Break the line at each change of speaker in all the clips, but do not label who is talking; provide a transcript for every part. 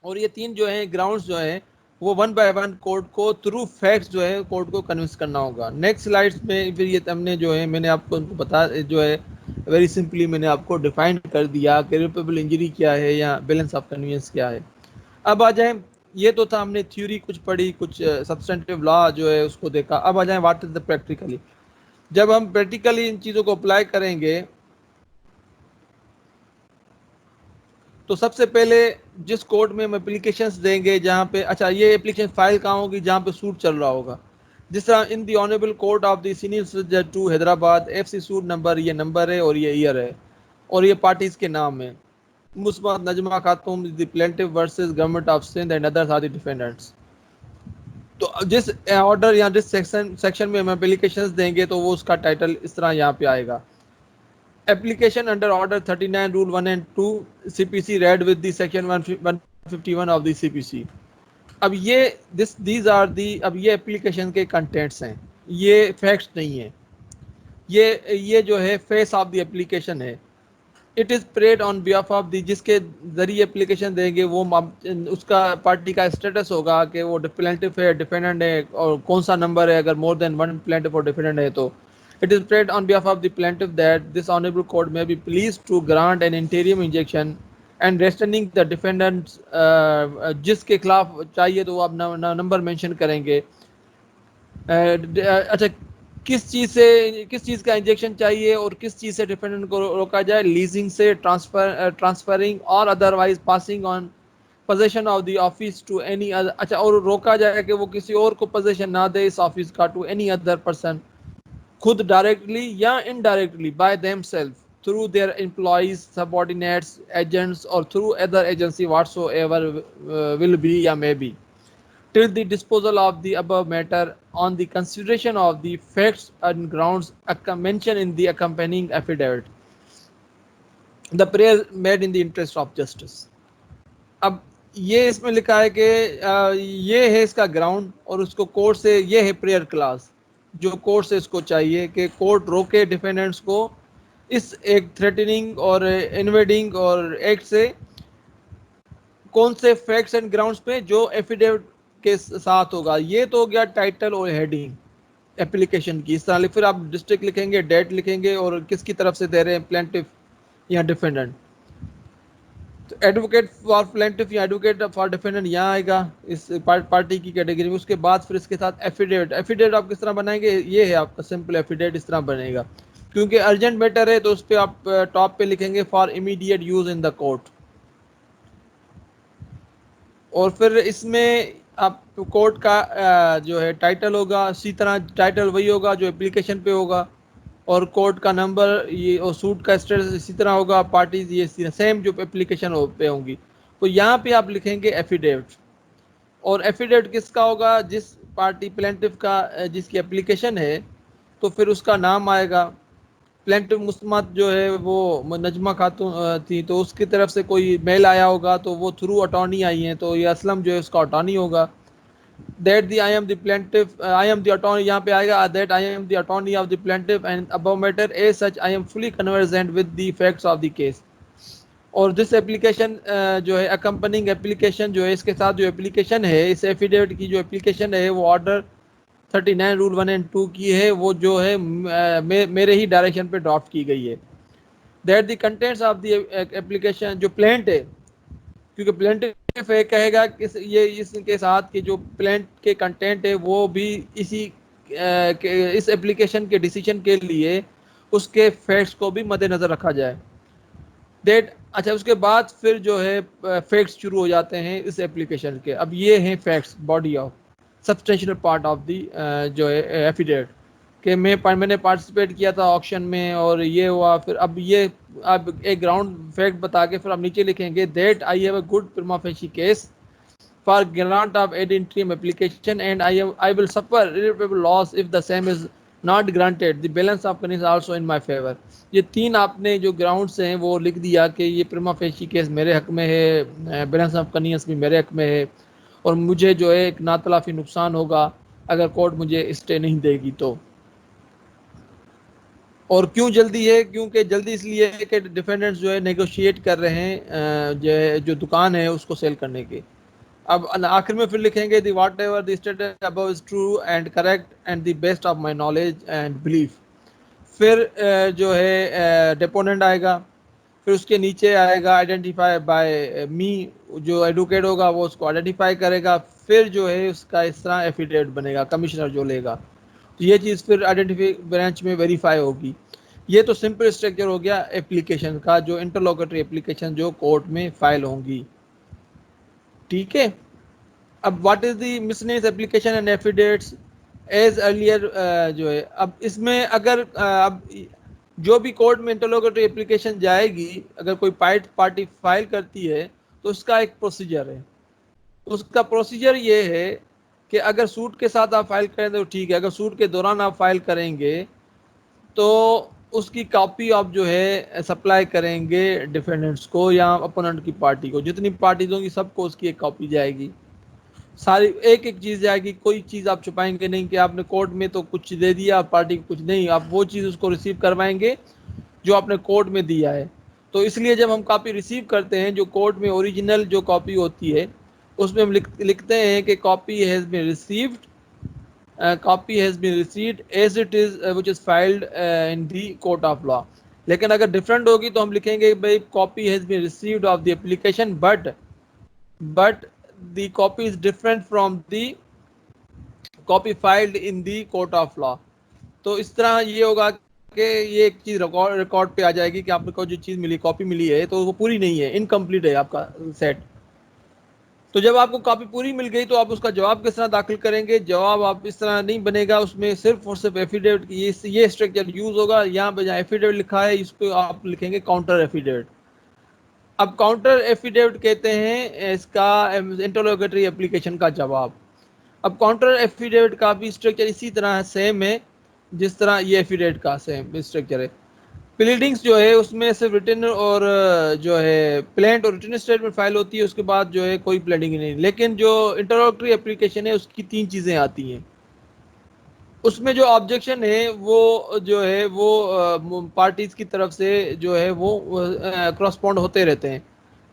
اور یہ تین جو ہیں گراؤنڈز جو ہیں وہ ون بائی ون کورٹ کو تھرو فیکٹس جو ہے کورٹ کو کنوینس کرنا ہوگا. نیکسٹ سلائڈس میں پھر یہ ہم نے جو ہے میں نے آپ کو ان کو بتا جو ہے ویری سمپلی میں نے آپ کو ڈیفائن کر دیا کہ ریپیبل انجری کیا ہے یا بیلنس آف کنوینس کیا ہے. اب آ جائیں, یہ تو تھا ہم نے تھیوری کچھ پڑھی, کچھ سبسٹینٹیو لا جو ہے اس کو دیکھا. اب آ جائیں واٹ از دا پریکٹیکلی. جب ہم پریکٹیکلی ان چیزوں کو اپلائی کریں گے تو سب سے پہلے جس کورٹ میں ہم اپلیکیشنس دیں گے جہاں پہ, اچھا یہ اپلیکیشن فائل کہاں ہوگی, جہاں پہ سوٹ چل رہا ہوگا. جس طرح in the honourable court of the senior جج two Hyderabad, F C suit number, یہ نمبر ہے اور یہ ایئر ہے اور یہ پارٹیز کے نام ہے. مثبت Najma Khatoon the plaintiff versus government of Sindh and others are the defendants. تو جس آرڈر یا جس سیکشن میں ہم اپلیکیشنز دیں گے تو وہ اس کا ٹائٹل اس طرح یہاں پہ آئے گا. Application under Order 39 Rule 1 and 2 CPC read with the Section 151 of the CPC. اب یہ دیز آر دی, اب یہ اپلیکیشن کے کنٹینٹس ہیں, یہ فیکٹس نہیں ہیں. یہ جو ہے فیس آف دی اپلیکیشن ہے. It is parade on behalf of the, جس کے ذریعے اپلیکیشن دیں گے وہ اس کا پارٹی کا اسٹیٹس ہوگا کہ وہ پلینٹف ہے, ڈیفینڈنٹ ہے, اور کون سا نمبر ہے. اگر مور دین ون پلینٹف اور ڈیفینڈنٹ ہے تو it is prayed on behalf of the plaintiff that this honorable court may be pleased to grant an interim injunction and restraining the defendants جس کے خلاف چاہیے تو وہ آپ نمبر مینشن کریں گے. اچھا, کس چیز کا انجیکشن چاہیے اور کس چیز سے ڈیفینڈنٹ کو روکا جائے؟ لیزنگ سے, ٹرانسفرنگ اور otherwise passing on position of the office to any other. اچھا, اور روکا جائے کہ وہ کسی اور کو پوزیشن نہ دے اس آفس کا, ٹو اینی ادر پرسن, خود ڈائریکٹلی یا indirectly by them self through their employees, subordinates, agents or through other agency whatsoever will be یا may be till the disposal of the above matter on the consideration of the facts and grounds mentioned in the accompanying affidavit, the prayer made in the interest of justice. اب یہ اس میں لکھا ہے کہ یہ ہے اس کا گراؤنڈ اور اس کو کورٹ سے, یہ ہے پریئر کلاس جو کورٹ سے اس کو چاہیے کہ کورٹ روکے ڈیفینڈنٹس کو اس ایک تھریٹننگ اور انویڈنگ اور ایکٹ سے. کون سے فیکٹس اینڈ گراؤنڈس پہ؟ جو ایفیڈیوٹ کے ساتھ ہوگا. یہ تو ہو گیا ٹائٹل اور ہیڈنگ اپلیکیشن کی. اس طرح پھر آپ ڈسٹرکٹ لکھیں گے, ڈیٹ لکھیں گے اور کس کی طرف سے دے رہے ہیں, پلینٹف یا ڈیفینڈنٹ. تو ایڈوکیٹ فار پلینٹف یا ایڈوکیٹ فار ڈیفینڈنٹ یہاں آئے گا اس پارٹی کی کیٹیگری میں. اس کے بعد پھر اس کے ساتھ ایفیڈیوٹ. ایفیڈیوٹ آپ کس طرح بنائیں گے؟ یہ ہے آپ کا سمپل ایفیڈیوٹ, اس طرح بنے گا. کیونکہ ارجنٹ میٹر ہے تو اس پہ آپ ٹاپ پہ لکھیں گے for immediate use in the court. اور پھر اس میں آپ کورٹ کا جو ہے ٹائٹل ہوگا, اسی طرح ٹائٹل وہی ہوگا جو اپلیکیشن پہ ہوگا, اور کورٹ کا نمبر یہ اور سوٹ کا اسٹیٹس اسی طرح ہوگا, پارٹیز یہ سیم جو اپلیکیشن پہ ہوں گی. تو یہاں پہ آپ لکھیں گے ایفیڈیوٹ. اور ایفیڈیوٹ کس کا ہوگا؟ جس پارٹی پلینٹف کا جس کی اپلیکیشن ہے تو پھر اس کا نام آئے گا. پلینٹف مسمت جو ہے وہ نجمہ خاتون تھی, تو اس کی طرف سے کوئی میل آیا ہوگا تو وہ تھرو اٹارنی آئی ہیں, تو یہ اسلم جو ہے اس کا اٹارنی ہوگا. That the I am the plaintiff, I am the attorney یہاں پہ آئے گا, that I am the attorney of the plaintiff and above matter as such I am fully conversant with the facts of the case. اور this application جو ہے اکمپننگ application جو ہے اس کے ساتھ جو ایپلیکیشن ہے, اس ایفیڈیوٹ کی جو ایپلیکیشن ہے وہ آرڈر 39 رول 1 اینڈ 2 کی ہے, وہ جو ہے میرے ہی ڈائریکشن پہ ڈرافٹ کی گئی ہے. That the contents of the application, جو پلینٹ ہے کیونکہ پلینٹ کہے گا کہ یہ اس کے ساتھ کہ جو پلینٹ کے کنٹینٹ ہے وہ بھی اسی اس ایپلیکیشن کے ڈیسیجن کے لیے اس کے فیکٹس کو بھی مد نظر رکھا جائے. دیٹ اچھا, اس کے بعد پھر جو ہے فیکٹس شروع ہو جاتے ہیں اس ایپلیکیشن کے. اب یہ ہیں facts, body of substantial part of the جو ہے ایفیڈیوٹ کہ میں نے پارٹیسپیٹ کیا تھا آکشن میں اور یہ ہوا. پھر اب یہ اب ایک گراؤنڈ فیکٹ بتا کے پھر آپ نیچے لکھیں گے that I have a good prima facie case for grant of ad interim application and I will suffer irreparable loss if the same is not granted. The balance of conditions also in my favor. یہ تین آپ نے جو grounds ہیں وہ لکھ دیا کہ یہ پرما فیشی کیس میرے حق میں ہے, بیلنس آف کنیس بھی میرے حق میں ہے, اور مجھے جو ہے ایک ناتلافی نقصان ہوگا اگر کورٹ مجھے اسٹے نہیں دے گی. تو اور کیوں جلدی ہے؟ کیونکہ جلدی اس لیے ہے کہ ڈیفینڈنٹس جو ہے نیگوشیٹ کر رہے ہیں جو دکان ہے اس کو سیل کرنے کے. اب آخر میں پھر لکھیں گے the whatever the status above is true and correct and the best of my knowledge and belief. پھر جو ہے ڈیپوننٹ آئے گا. پھر اس کے نیچے آئے گا آئیڈینٹیفائی بائی می، جو ایڈوکیٹ ہوگا وہ اس کو آئیڈینٹیفائی کرے گا. پھر جو ہے اس کا اس طرح ایفیڈیوٹ بنے گا، کمشنر جو لے گا تو یہ چیز پھر آئیڈینٹیفائی برانچ میں ویریفائی ہوگی. یہ تو سمپل اسٹرکچر ہو گیا اپلیکیشن کا، جو انٹرلوکیٹری اپلیکیشن جو کورٹ میں فائل ہوں گی. ٹھیک ہے. اب what is the miscellaneous application and affidavits as earlier جو ہے اب اس میں اگر اب جو بھی کورٹ میں انٹرلوکیٹری اپلیکیشن جائے گی، اگر کوئی پارٹی فائل کرتی ہے تو اس کا ایک پروسیجر ہے. اس کا پروسیجر یہ ہے کہ اگر سوٹ کے ساتھ آپ فائل کریں تو ٹھیک ہے، اگر سوٹ کے دوران آپ فائل کریں گے تو اس کی کاپی آپ جو ہے سپلائی کریں گے ڈیفینڈنٹس کو یا اپوننٹ کی پارٹی کو. جتنی پارٹیز ہوں گی سب کو اس کی ایک کاپی جائے گی، ساری ایک ایک چیز جائے گی. کوئی چیز آپ چھپائیں گے نہیں کہ آپ نے کورٹ میں تو کچھ دے دیا پارٹی کو کچھ نہیں، آپ وہ چیز اس کو ریسیو کروائیں گے جو آپ نے کورٹ میں دیا ہے. تو اس لیے جب ہم کاپی ریسیو کرتے ہیں جو کورٹ میں اوریجنل جو کاپی ہوتی ہے اس میں ہم لکھتے ہیں کہ copy has been received copy has been received as it is which is filed in the court of law. لیکن اگر ڈفرینٹ ہوگی تو ہم لکھیں گے بھائی copy has been received of the application but the copy is different from the copy filed in the court of law. تو اس طرح یہ ہوگا کہ یہ ایک چیز ریکارڈ پہ آ جائے گی کہ آپ کو جو چیز ملی کاپی ملی ہے تو وہ پوری نہیں ہے، انکمپلیٹ ہے آپ کا سیٹ. تو جب آپ کو کاپی پوری مل گئی تو آپ اس کا جواب کس طرح داخل کریں گے؟ جواب آپ اس طرح نہیں بنے گا، اس میں صرف اور صرف ایفیڈیوٹ کی یہ اسٹرکچر یوز ہوگا. یہاں پہ جہاں ایفیڈیوٹ لکھا ہے اس کو آپ لکھیں گے کاؤنٹر ایفیڈیوٹ. اب کاؤنٹر ایفیڈیوٹ کہتے ہیں اس کا انٹرلوکیٹری اپلیکیشن کا جواب. اب کاؤنٹر ایفیڈیوٹ کا بھی اسٹرکچر اسی طرح سیم ہے جس طرح یہ ایفیڈیوٹ کا سیم اسٹرکچر ہے. پلیڈنگس جو ہے اس میں صرف ریٹن اور جو ہے پلینٹ اور ریٹن اسٹیٹمنٹ فائل ہوتی ہے، اس کے بعد جو ہے کوئی پلیڈنگ نہیں. لیکن جو انٹرلوکیٹری اپلیکیشن ہے اس کی 3 چیزیں آتی ہیں. اس میں جو آبجیکشن ہے وہ جو ہے وہ پارٹیز کی طرف سے جو ہے وہ کرسپونڈ ہوتے رہتے ہیں.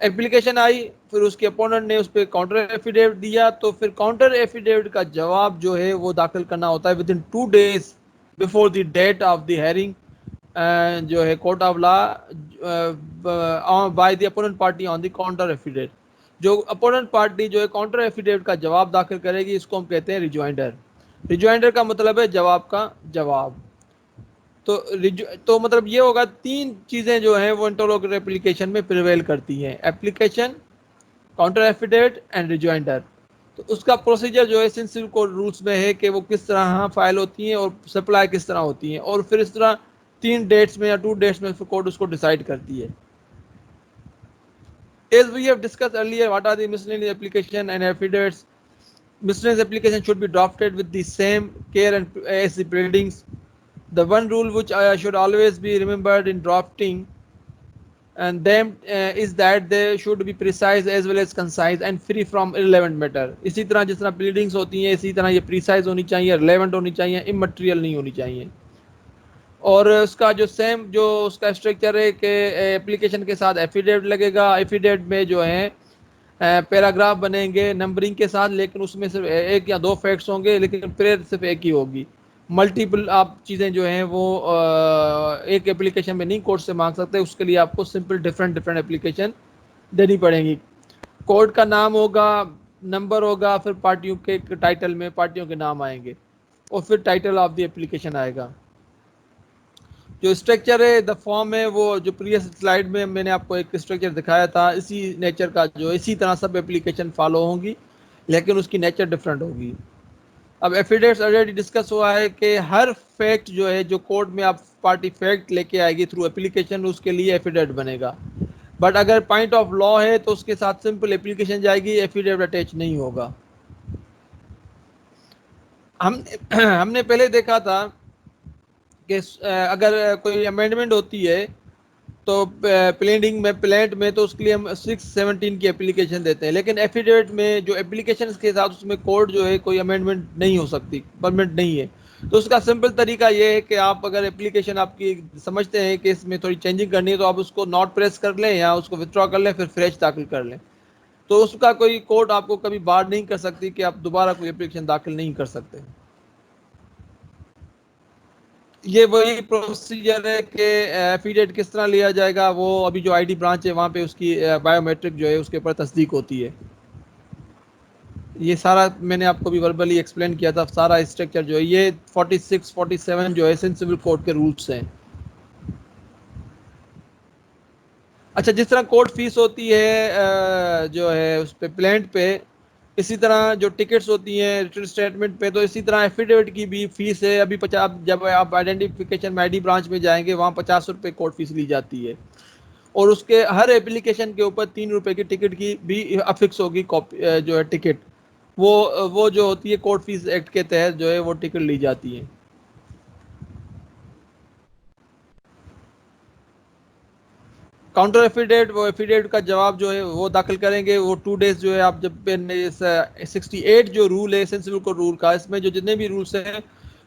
اپلیکیشن آئی، پھر اس کے اپوننٹ نے اس پہ کاؤنٹر ایفیڈیوٹ دیا، تو پھر کاؤنٹر ایفیڈیوٹ کا جواب جو ہے وہ داخل کرنا ہوتا ہے ودن 2 days before the debt of the hearing جو ہے court of law by the opponent party on the counter affidavit. جو اپوننٹ پارٹی جو ہے کاؤنٹر ایفیڈیوٹ کا جواب داخل کرے گی اس کو ہم کہتے ہیں ریجوائنڈر. ریجوائنڈر کا مطلب ہے جواب کا جواب. تو مطلب یہ ہوگا 3 چیزیں جو ہیں وہ انٹرلوکیٹری اپلیکیشن میں پریویل کرتی ہیں: اپلیکیشن، کاؤنٹر ایفیڈیوٹ اینڈ ریجوائنڈر. تو اس کا پروسیجر جو ہے سنسل کوڈ رولز میں ہے کہ وہ کس طرح فائل ہوتی ہیں اور سپلائی کس طرح ہوتی ہیں، اور پھر اس طرح 3 ڈیٹس میں یا 2 ڈیٹس میں کورٹ اس کو ڈیسائیڈ کرتی ہے. As we have discussed earlier, what are the miscellaneous application and affidavits? Miscellaneous application should be drafted with the same care and as the pleadings. The one rule which should always be remembered in drafting and them is that they should be precise as well as concise and free from irrelevant matter. اسی طرح جس طرح pleadings ہوتی ہیں اسی طرح یہ precise ہونی چاہیے، relevant ہونی چاہیے، immaterial نہیں ہونی چاہیے. اور اس کا جو سیم جو اس کا اسٹرکچر ہے کہ اپلیکیشن کے ساتھ ایفیڈیوٹ لگے گا. ایفیڈیوٹ میں جو ہے پیراگراف بنیں گے نمبرنگ کے ساتھ، لیکن اس میں صرف 1 یا 2 فیکٹس ہوں گے، لیکن پریئر صرف ایک ہی ہوگی. ملٹیپل آپ چیزیں جو ہیں وہ ایک اپلیکیشن میں نہیں کورٹ سے مانگ سکتے، اس کے لیے آپ کو سمپل ڈفرینٹ اپلیکیشن دینی پڑیں گی. کورٹ کا نام ہوگا، نمبر ہوگا، پھر پارٹیوں کے ٹائٹل میں پارٹیوں کے نام آئیں گے، اور پھر ٹائٹل آف دی اپلیکیشن آئے گا. جو اسٹرکچر ہے دا فارم ہے وہ جو پریویس سلائیڈ میں میں نے آپ کو ایک اسٹرکچر دکھایا تھا، اسی نیچر کا جو اسی طرح سب اپلیکیشن فالو ہوں گی، لیکن اس کی نیچر ڈفرینٹ ہوگی. اب ایفیڈیوٹس آلریڈی ڈسکس ہوا ہے کہ ہر فیکٹ جو ہے جو کورٹ میں آپ پارٹی فیکٹ لے کے آئے گی تھرو اپلیکیشن، اس کے لیے ایفیڈیوٹ بنے گا. بٹ اگر پوائنٹ آف لا ہے تو اس کے ساتھ سمپل اپلیکیشن جائے گی، ایفیڈیوٹ اٹیچ نہیں ہوگا. ہم نے پہلے دیکھا تھا کہ اگر کوئی امینڈمنٹ ہوتی ہے تو پلینٹ میں تو اس کے لیے ہم 617 کی اپلیکیشن دیتے ہیں، لیکن ایفیڈیوٹ میں جو اپلیکیشن کے ساتھ اس میں کورٹ جو ہے کوئی امینڈمنٹ نہیں ہو سکتی، پرمنٹ نہیں ہے. تو اس کا سمپل طریقہ یہ ہے کہ آپ اگر اپلیکیشن آپ کی سمجھتے ہیں کہ اس میں تھوڑی چینجنگ کرنی ہے تو آپ اس کو ناٹ پریس کر لیں یا اس کو وتھڈرا کر لیں، پھر فریش داخل کر لیں، تو اس کا کوئی کوڈ آپ کو کبھی بار نہیں کر سکتی کہ آپ دوبارہ کوئی اپلیکیشن داخل نہیں کر سکتے۔ یہ وہی پروسیجر ہے کہ ایفیڈیٹ کس طرح لیا جائے گا، وہ ابھی جو آئی ڈی برانچ ہے وہاں پہ اس کی بایو میٹرک جو ہے اس کے اوپر تصدیق ہوتی ہے۔ یہ سارا میں نے آپ کو بھی وربلی ایکسپلین کیا تھا، سارا اسٹرکچر جو ہے یہ 46 47 جو ہے سینسیبل کوڈ کے رولس ہیں۔ اچھا، جس طرح کورٹ فیس ہوتی ہے جو ہے اس پہ پلینٹ پہ، اسی طرح جو ٹکٹس ہوتی ہیں ریٹرن اسٹیٹمنٹ پہ، تو اسی طرح ایفیڈیوٹ کی بھی فیس ہے ابھی 50۔ جب آپ آئیڈینٹیفیکیشن میں آئی ڈی برانچ میں جائیں گے وہاں 50 روپے کورٹ فیس لی جاتی ہے، اور اس کے ہر ایپلیکیشن کے اوپر 3 روپے کی ٹکٹ کی بھی افکس ہوگی جو ہے ٹکٹ، وہ جو ہوتی ہے کورٹ فیس ایکٹ کے تحت جو ہے وہ ٹکٹ لی جاتی ہے۔ کاؤنٹر ایفیڈیٹ، وہ ایفیڈیٹ کا جواب جو ہے وہ داخل کریں گے، وہ 2 days جو ہے آپ جب 68 جو رول ہے سینسیبل کو رول کا، اس میں جو جتنے بھی رولس ہیں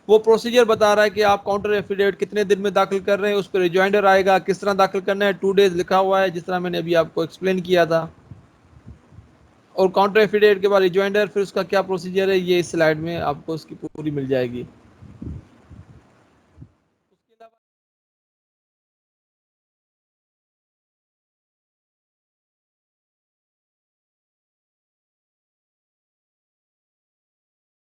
وہ پروسیجر بتا رہا ہے کہ آپ کاؤنٹر ایفیڈیٹ کتنے دن میں داخل کر رہے ہیں، اس پہ ریجوائنڈر آئے گا کس طرح داخل کرنا ہے، 2 days لکھا ہوا ہے جس طرح میں نے ابھی آپ کو ایکسپلین کیا تھا، اور کاؤنٹر ایفیڈیٹ کے بعد ریجوائنڈر، پھر اس کا کیا پروسیجر ہے یہ اس سلائیڈ میں آپ کو اس کی پوری مل جائے گی۔